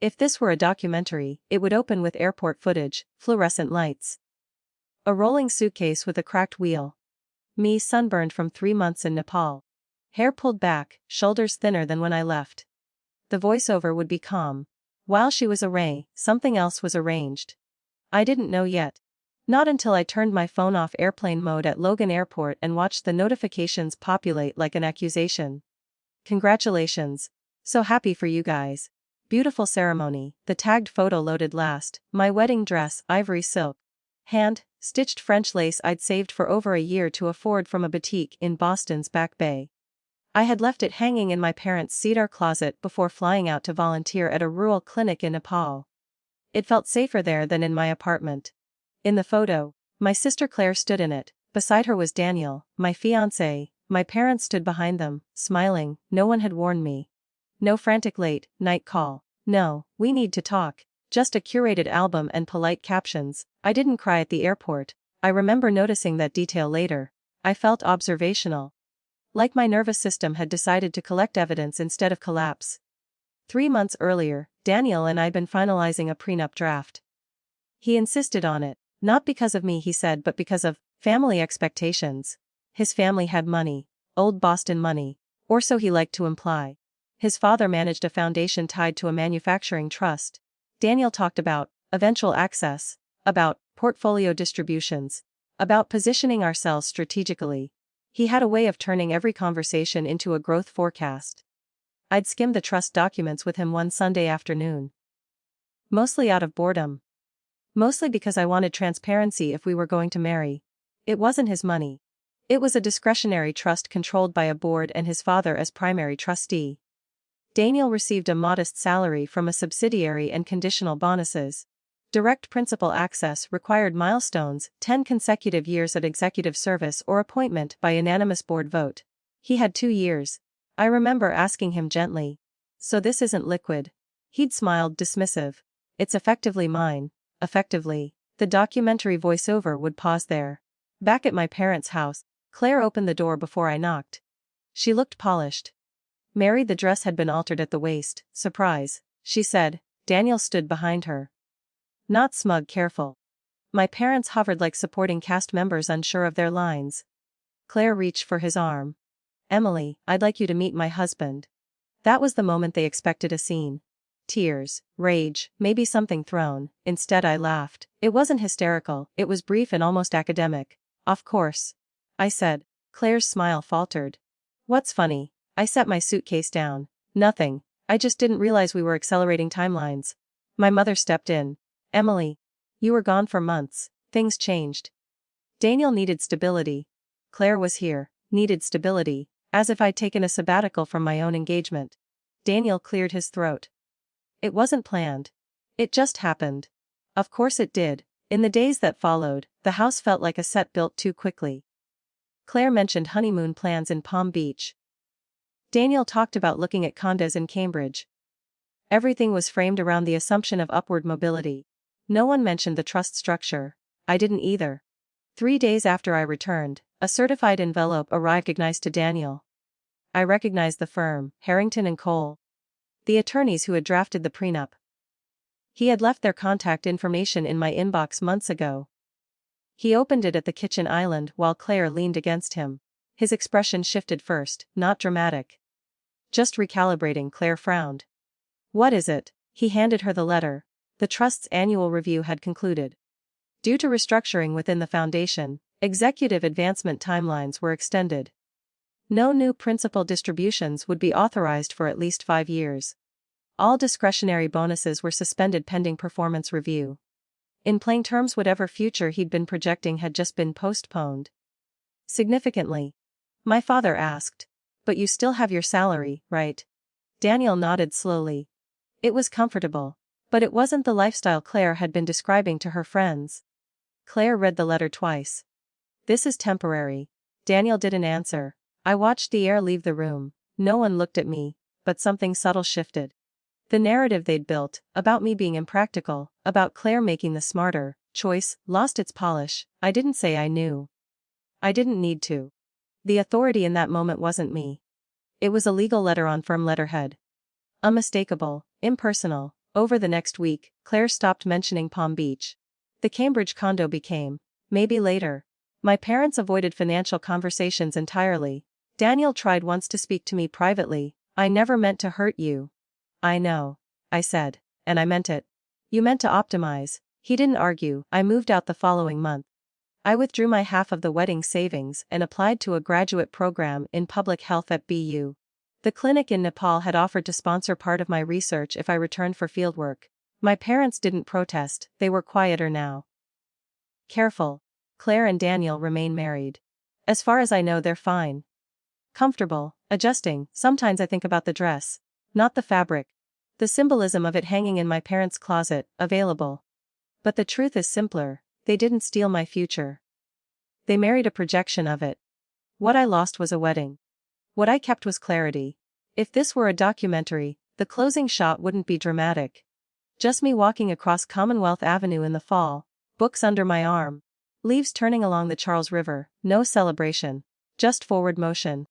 If this were a documentary, it would open with airport footage, fluorescent lights. A rolling suitcase with a cracked wheel. Me sunburned from 3 months in Nepal. Hair pulled back, shoulders thinner than when I left. The voiceover would be calm. While she was away, something else was arranged. I didn't know yet. Not until I turned my phone off airplane mode at Logan Airport and watched the notifications populate like an accusation. Congratulations. So happy for you guys. Beautiful ceremony. The tagged photo loaded last. My wedding dress, ivory silk. Hand-stitched French lace I'd saved for over a year to afford from a boutique in Boston's Back Bay. I had left it hanging in my parents' cedar closet before flying out to volunteer at a rural clinic in Nepal. It felt safer there than in my apartment. In the photo, my sister Claire stood in it. Beside her was Daniel, my fiancé. My parents stood behind them, smiling. No one had warned me. No frantic late-night call. No, we need to talk. Just a curated album and polite captions. I didn't cry at the airport. I remember noticing that detail later. I felt observational. Like my nervous system had decided to collect evidence instead of collapse. 3 months earlier, Daniel and I'd been finalizing a prenup draft. He insisted on it, not because of me, he said, but because of family expectations. His family had money, old Boston money, or so he liked to imply. His father managed a foundation tied to a manufacturing trust. Daniel talked about eventual access, about portfolio distributions, about positioning ourselves strategically. He had a way of turning every conversation into a growth forecast. I'd skimmed the trust documents with him one Sunday afternoon. Mostly out of boredom. Mostly because I wanted transparency if we were going to marry. It wasn't his money. It was a discretionary trust controlled by a board and his father as primary trustee. Daniel received a modest salary from a subsidiary and conditional bonuses. Direct principal access required milestones, 10 consecutive years at executive service or appointment by unanimous board vote. He had 2 years. I remember asking him gently. So this isn't liquid? He'd smiled, dismissive. It's effectively mine. Effectively. The documentary voiceover would pause there. Back at my parents' house, Claire opened the door before I knocked. She looked polished. Mary, the dress had been altered at the waist. Surprise, she said. Daniel stood behind her. Not smug, careful. My parents hovered like supporting cast members unsure of their lines. Claire reached for his arm. Emily, I'd like you to meet my husband. That was the moment they expected a scene. Tears, rage, maybe something thrown. Instead I laughed. It wasn't hysterical, it was brief and almost academic. Of course, I said. Claire's smile faltered. What's funny? I set my suitcase down. Nothing. I just didn't realize we were accelerating timelines. My mother stepped in. Emily, you were gone for months. Things changed. Daniel needed stability. Claire was here, needed stability, as if I'd taken a sabbatical from my own engagement. Daniel cleared his throat. It wasn't planned. It just happened. Of course it did. In the days that followed, the house felt like a set built too quickly. Claire mentioned honeymoon plans in Palm Beach. Daniel talked about looking at condos in Cambridge. Everything was framed around the assumption of upward mobility. No one mentioned the trust structure. I didn't either. 3 days after I returned, a certified envelope arrived recognized to Daniel. I recognized the firm, Harrington & Cole. The attorneys who had drafted the prenup. He had left their contact information in my inbox months ago. He opened it at the kitchen island while Claire leaned against him. His expression shifted first, not dramatic. Just recalibrating, Claire frowned. What is it? He handed her the letter. The trust's annual review had concluded. Due to restructuring within the foundation, executive advancement timelines were extended. No new principal distributions would be authorized for at least 5 years. All discretionary bonuses were suspended pending performance review. In plain terms, whatever future he'd been projecting had just been postponed. Significantly. My father asked. But you still have your salary, right? Daniel nodded slowly. It was comfortable. But it wasn't the lifestyle Claire had been describing to her friends. Claire read the letter twice. This is temporary. Daniel didn't answer. I watched the air leave the room. No one looked at me, but something subtle shifted. The narrative they'd built, about me being impractical, about Claire making the smarter choice, lost its polish. I didn't say I knew. I didn't need to. The authority in that moment wasn't me. It was a legal letter on firm letterhead. Unmistakable, impersonal, Over the next week, Claire stopped mentioning Palm Beach. The Cambridge condo became, maybe later. My parents avoided financial conversations entirely. Daniel tried once to speak to me privately. I never meant to hurt you. I know. I said. And I meant it. You meant to optimize. He didn't argue. I moved out the following month. I withdrew my half of the wedding savings and applied to a graduate program in public health at BU. The clinic in Nepal had offered to sponsor part of my research if I returned for fieldwork. My parents didn't protest, they were quieter now. Careful. Claire and Daniel remain married. As far as I know, they're fine. Comfortable, adjusting. Sometimes I think about the dress. Not the fabric. The symbolism of it hanging in my parents' closet, available. But the truth is simpler. They didn't steal my future. They married a projection of it. What I lost was a wedding. What I kept was clarity. If this were a documentary, the closing shot wouldn't be dramatic. Just me walking across Commonwealth Avenue in the fall, books under my arm. Leaves turning along the Charles River, no celebration. Just forward motion.